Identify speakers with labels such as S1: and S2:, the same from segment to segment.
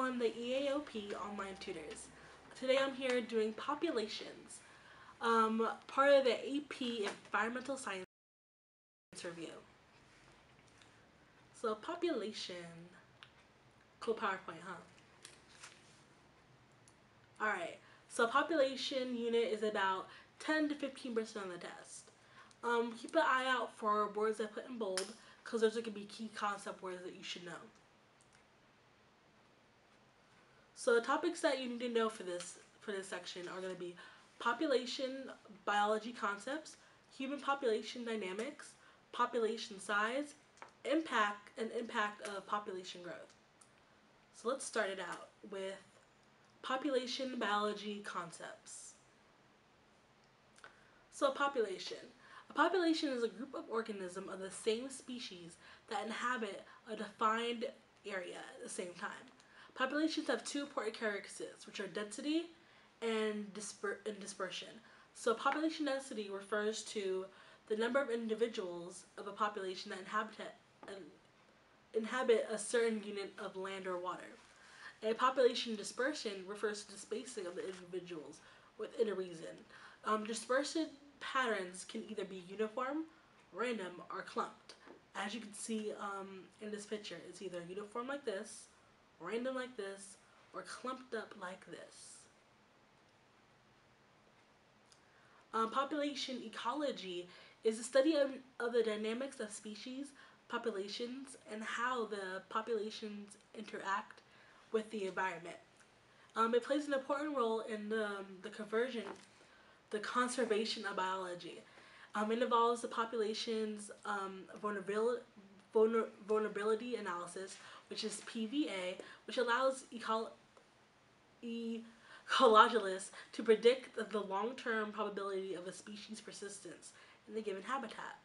S1: everyone, the EAOP Online Tutors. Today I'm here doing populations, part of the AP Environmental Science Review. So population, cool PowerPoint, huh? Alright, so population unit is about 10 to 15% on the test. Keep an eye out for words I put in bold, because those are going to be key concept words that you should know. So the topics that you need to know for this section are going to be population biology concepts, human population dynamics, population size, impact of population growth. So let's start it out with population biology concepts. So a population is a group of organisms of the same species that inhabit a defined area at the same time. Populations have two important characteristics, which are density and dispersion. So population density refers to the number of individuals of a population that inhabit a certain unit of land or water. And population dispersion refers to the spacing of the individuals within a region. Dispersion patterns can either be uniform, random, or clumped. As you can see in this picture, it's either uniform like this, random like this, or clumped up like this. Population ecology is the study of the dynamics of species, populations, and how the populations interact with the environment. It plays an important role in the conservation of biology. It involves the population's vulnerability analysis, which is PVA, which allows ecologists to predict the long-term probability of a species' persistence in a given habitat.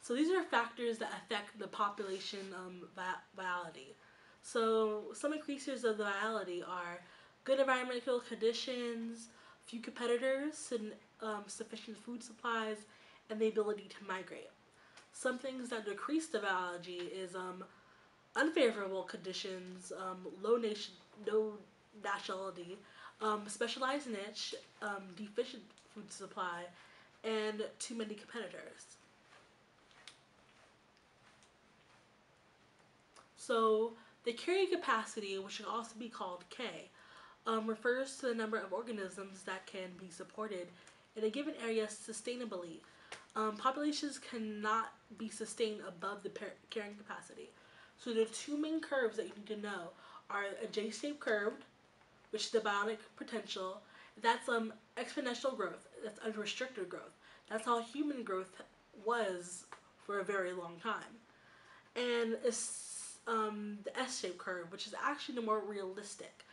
S1: So these are factors that affect the population vitality. So some increasers of the vitality are good environmental conditions, few competitors, sufficient food supplies, and the ability to migrate. Some things that decrease the vitality is unfavorable conditions, low nationality, specialized niche, deficient food supply, and too many competitors. So the carrying capacity, which can also be called K, refers to the number of organisms that can be supported in a given area sustainably. Populations cannot be sustained above the carrying capacity. So the two main curves that you need to know are a J-shaped curve, which is the bionic potential. That's exponential growth. That's unrestricted growth. That's how human growth was for a very long time. And it's the S-shaped curve, which is actually the more realistic.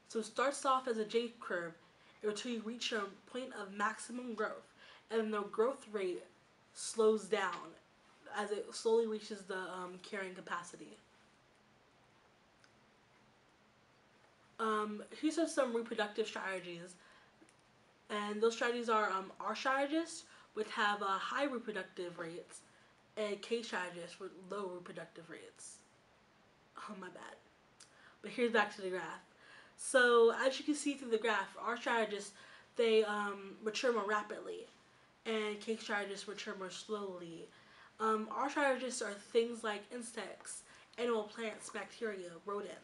S1: So it starts off as a J curve until you reach a point of maximum growth, and the growth rate slows down as it slowly reaches the carrying capacity. Here's some reproductive strategies, and those strategies are R strategists, which have high reproductive rates, and K strategists with low reproductive rates. Oh, my bad. But here's back to the graph. So as you can see through the graph, R strategists, they mature more rapidly, and K strategists mature more slowly. R strategists are things like insects, animal, plants, bacteria, rodent,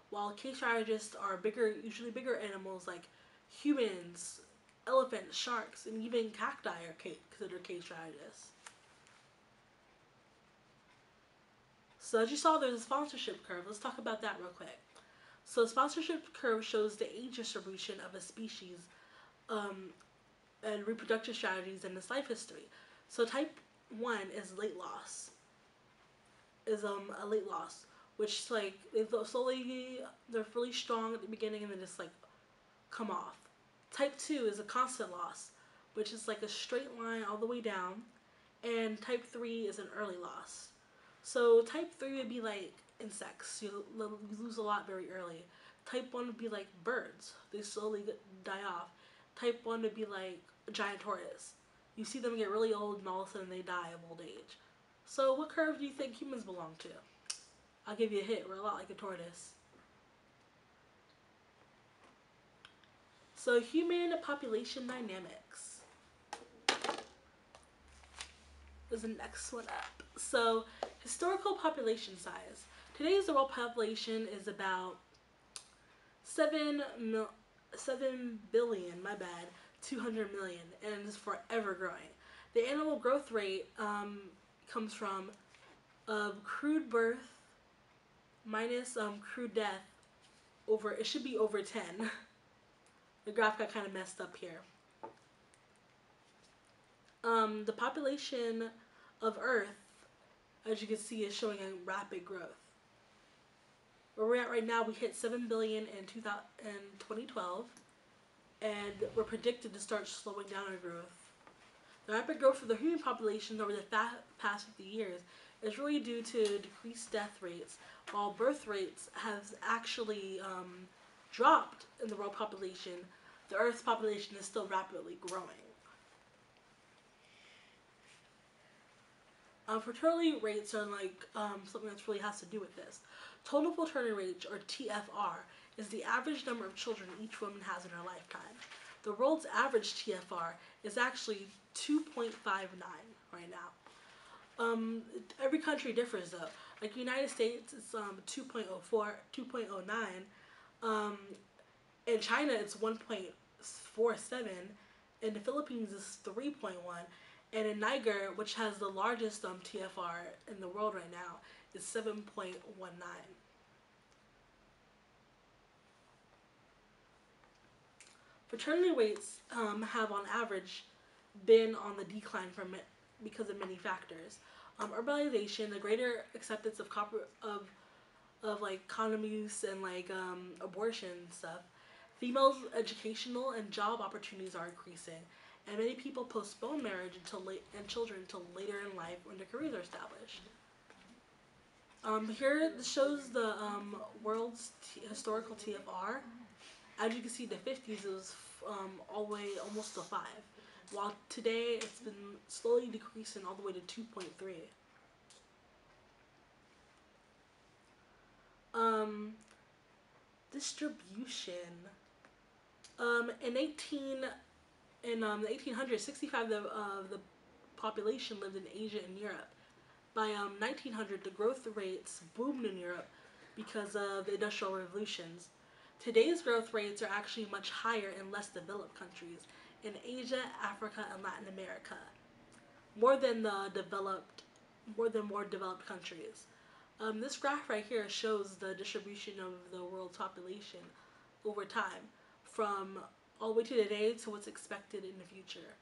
S1: while K strategists are usually bigger animals like humans, elephants, sharks, and even cacti are considered K strategists. So as you saw, there's a sponsorship curve. Let's talk about that real quick. So the sponsorship curve shows the age distribution of a species and reproductive strategies in its life history. So type 1 is late loss. A late loss, which like they're really strong at the beginning and then just like come off. Type 2 is a constant loss, which is like a straight line all the way down, and type 3 is an early loss. So type 3 would be like insects. You lose a lot very early. Type 1 would be like birds. They slowly die off. Type 1 would be like a giant tortoise. You see them get really old and all of a sudden they die of old age. So what curve do you think humans belong to? I'll give you a hint. We're a lot like a tortoise. So human population dynamics is the next one up. So historical population size. Today's the world population is about 7 billion, my bad, 200 million, and is forever growing. The annual growth rate comes from crude birth minus crude death over, it should be over 10. The graph got kind of messed up here. The population of Earth, as you can see, is showing a rapid growth. Where we're at right now, we hit 7 billion in 2012, and we're predicted to start slowing down our growth. The rapid growth of the human population over the past 50 years is really due to decreased death rates, while birth rates have actually dropped in the world population. The Earth's population is still rapidly growing. Fertility rates are like something that really has to do with this. Total fertility rate, or TFR, is the average number of children each woman has in her lifetime. The world's average TFR is actually 2.59 right now. Every country differs though. Like United States, it's 2.04, 2.09. In China, it's 1.47. In the Philippines, it's 3.1. And in Niger, which has the largest TFR in the world right now, is 7.19. Fertility rates have on average been on the decline because of many factors. Urbanization, the greater acceptance of like condom use and like abortion and stuff. Females' educational and job opportunities are increasing, and many people postpone marriage and children until later in life when their careers are established. Here this shows the world's historical TFR. As you can see, the 50s was all the way almost to 5, while today it's been slowly decreasing all the way to 2.3. Distribution. In the 1800s, 65% of the population lived in Asia and Europe. By 1900, the growth rates boomed in Europe because of the Industrial Revolutions. Today's growth rates are actually much higher in less developed countries in Asia, Africa, and Latin America, more than more developed countries. This graph right here shows the distribution of the world's population over time, from all the way to today to what's expected in the future.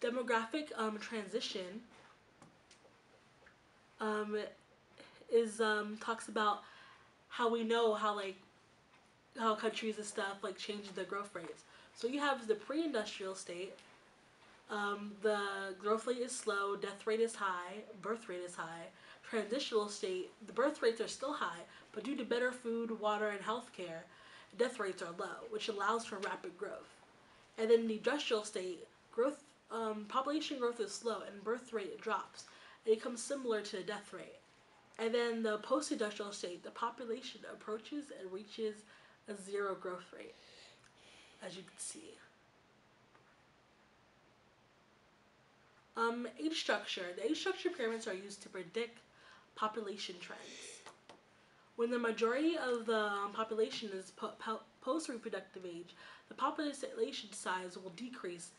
S1: Demographic transition talks about how we know how countries and stuff like change their growth rates. So you have the pre-industrial state. The growth rate is slow, death rate is high, birth rate is high. Transitional state, the birth rates are still high, but due to better food, water, and healthcare, death rates are low, which allows for rapid growth. And then the industrial state, population growth is slow and birth rate drops. It becomes similar to the death rate. And then the post-industrial state, the population approaches and reaches a zero growth rate, as you can see. Age structure. The age structure pyramids are used to predict population trends. When the majority of the population is post-reproductive age, the population size will decrease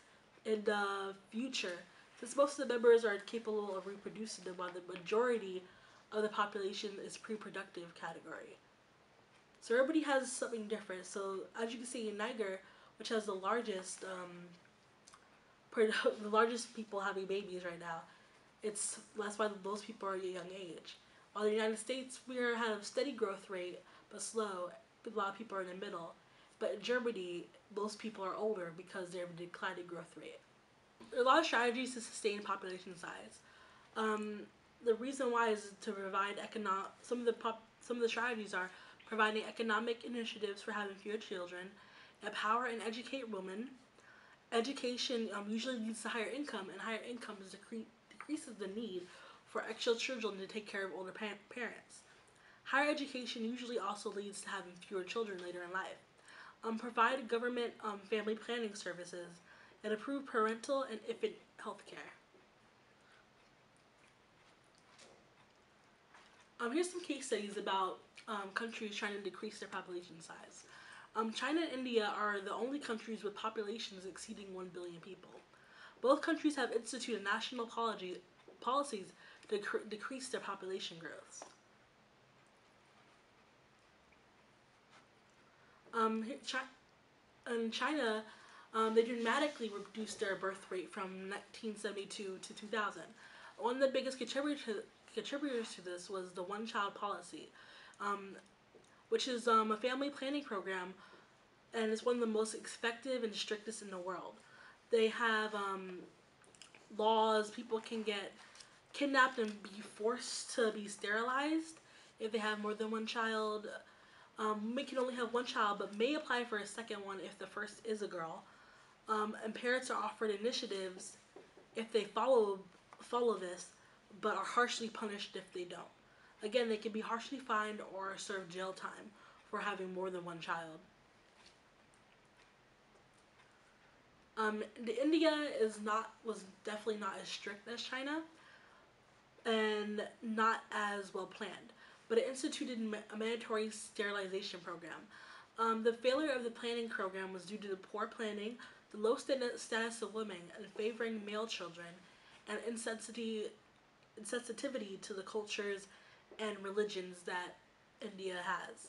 S1: in the future, since most of the members are capable of reproducing, while the majority of the population is pre-productive category. So everybody has something different. So as you can see in Niger, which has the largest people having babies right now, that's why those people are at a young age. While in the United States, we have a steady growth rate, but slow. A lot of people are in the middle. But in Germany, most people are older because they have a declining growth rate. There are a lot of strategies to sustain population size. The reason why is to provide some of the strategies are providing economic initiatives for having fewer children, empower and educate women. Education usually leads to higher income, and higher income is increases the need for extra children to take care of older parents. Higher education usually also leads to having fewer children later in life. Provide government family planning services, and improve parental and infant health care. Here's some case studies about countries trying to decrease their population size. China and India are the only countries with populations exceeding 1 billion people. Both countries have instituted national policies to decrease their population growth. In China, they dramatically reduced their birth rate from 1972 to 2000. One of the biggest contributors to this was the one-child policy, um, which is a family planning program, and it's one of the most effective and strictest in the world. They have laws. People can get kidnapped and be forced to be sterilized if they have more than one child. Women can only have one child, but may apply for a second one if the first is a girl. And parents are offered initiatives if they follow this, but are harshly punished if they don't. Again, they can be harshly fined or serve jail time for having more than one child. India was definitely not as strict as China, and not as well planned, but it instituted a mandatory sterilization program. The failure of the planning program was due to the poor planning, the low status of women, and favoring male children, and insensitivity to the cultures and religions that India has.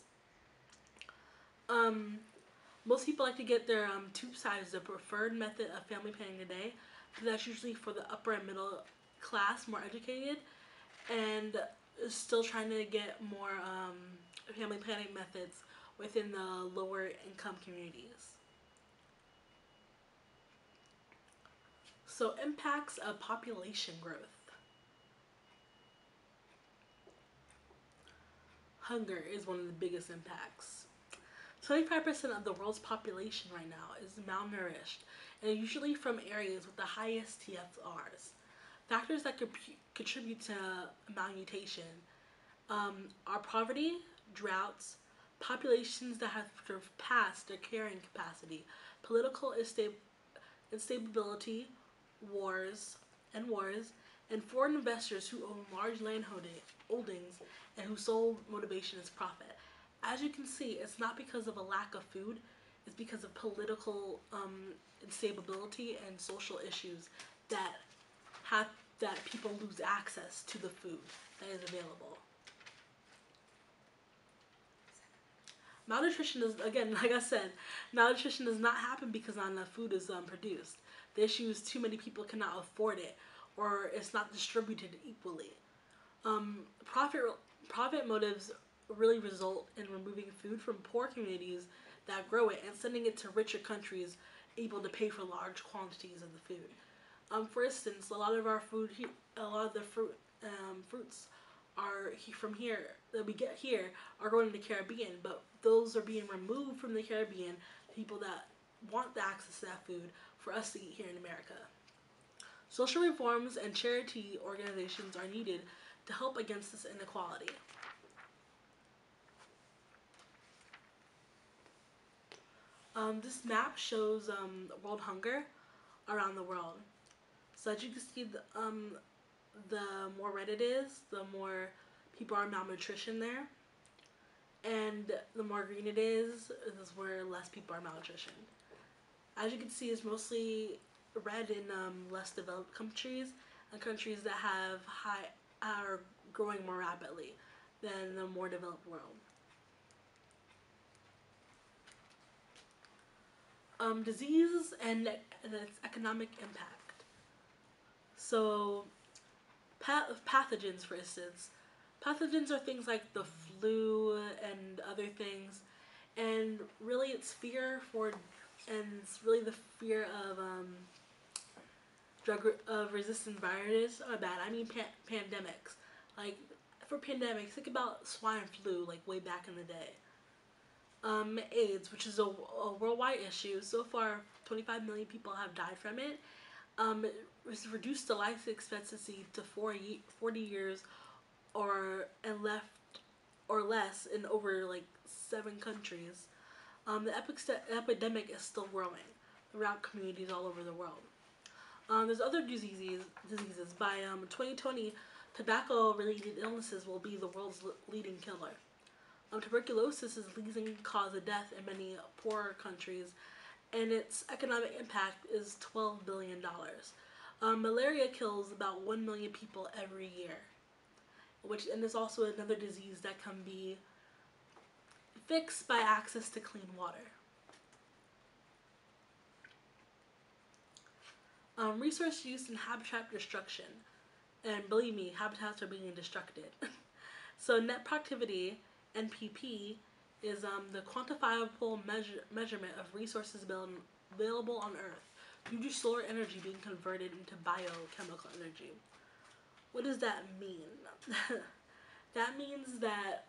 S1: Um, Most people like to get their tube size the preferred method of family planning today. But that's usually for the upper and middle class, more educated, and still trying to get more family planning methods within the lower income communities. So impacts of population growth. Hunger is one of the biggest impacts. 25% of the world's population right now is malnourished, and usually from areas with the highest TFRs. Factors that could contribute to malnutrition are poverty, droughts, populations that have surpassed their carrying capacity, political instability, wars, and foreign investors who own large land holdings and whose sole motivation is profit. As you can see, it's not because of a lack of food, it's because of political instability and social issues that have that people lose access to the food that is available. Malnutrition is, again, like I said, malnutrition does not happen because not enough food is produced. The issue is too many people cannot afford it, or it's not distributed equally. Profit motives really result in removing food from poor communities that grow it and sending it to richer countries able to pay for large quantities of the food. For instance, a lot of the fruits from here that we get here are going to the Caribbean, but those are being removed from the Caribbean, people that want the access to that food for us to eat here in America. Social reforms and charity organizations are needed to help against this inequality. This map shows world hunger around the world. So as you can see, the more red it is, the more people are malnutrition there. And the more green it is where less people are malnutrition. As you can see, it's mostly red in less developed countries and countries that are growing more rapidly than the more developed world. Disease and its economic impact. So, pathogens, for instance. Pathogens are things like the flu and other things, and really it's the fear of resistant viruses. Oh, bad. I mean pandemics. Like for pandemics, think about swine flu, like way back in the day. AIDS, which is a worldwide issue. So far, 25 million people have died from it. reduced the life expectancy to 40 years and left or less in over like 7 countries. The epidemic is still growing throughout communities all over the world. There's other diseases. By 2020, tobacco-related illnesses will be the world's leading killer. Tuberculosis is the leading cause of death in many poorer countries, and its economic impact is $12 billion. Malaria kills about 1 million people every year, and is also another disease that can be fixed by access to clean water. Resource use and habitat destruction. And believe me, habitats are being destructed. So net productivity, NPP, is the quantifiable measurement of resources available on Earth due to solar energy being converted into biochemical energy. What does that mean? That means that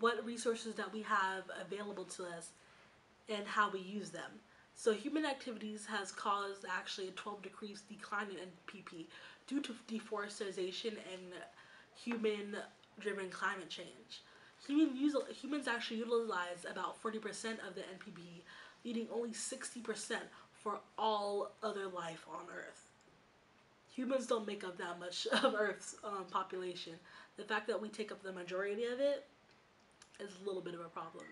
S1: what resources that we have available to us and how we use them. So human activities has caused actually a 12-degree decline in NPP due to deforestation and human-driven climate change. Humans actually utilize about 40% of the NPP, leaving only 60% for all other life on Earth. Humans don't make up that much of Earth's population. The fact that we take up the majority of it is a little bit of a problem.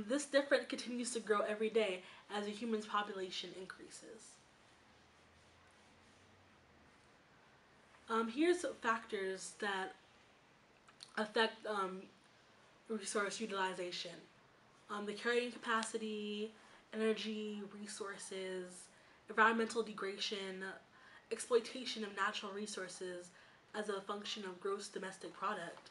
S1: This difference continues to grow every day as the human's population increases. Here's factors that affect resource utilization. The carrying capacity, energy, resources, environmental degradation, exploitation of natural resources as a function of gross domestic product,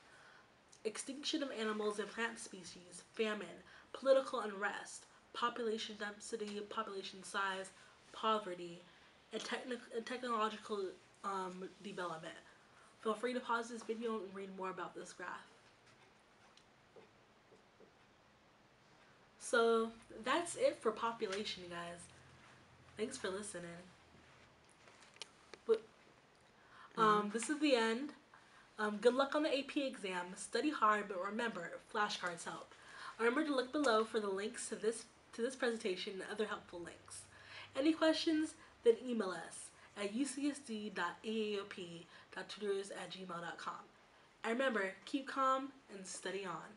S1: extinction of animals and plant species, famine, political unrest, population density, population size, poverty, and technological development. Feel free to pause this video and read more about this graph. So that's it for population, guys. Thanks for listening. This is the end. Good luck on the AP exam. Study hard, but remember, flashcards help. Remember to look below for the links to this presentation and other helpful links. Any questions? Then email us at ucsd.aop.tutors@gmail.com. And remember, keep calm and study on.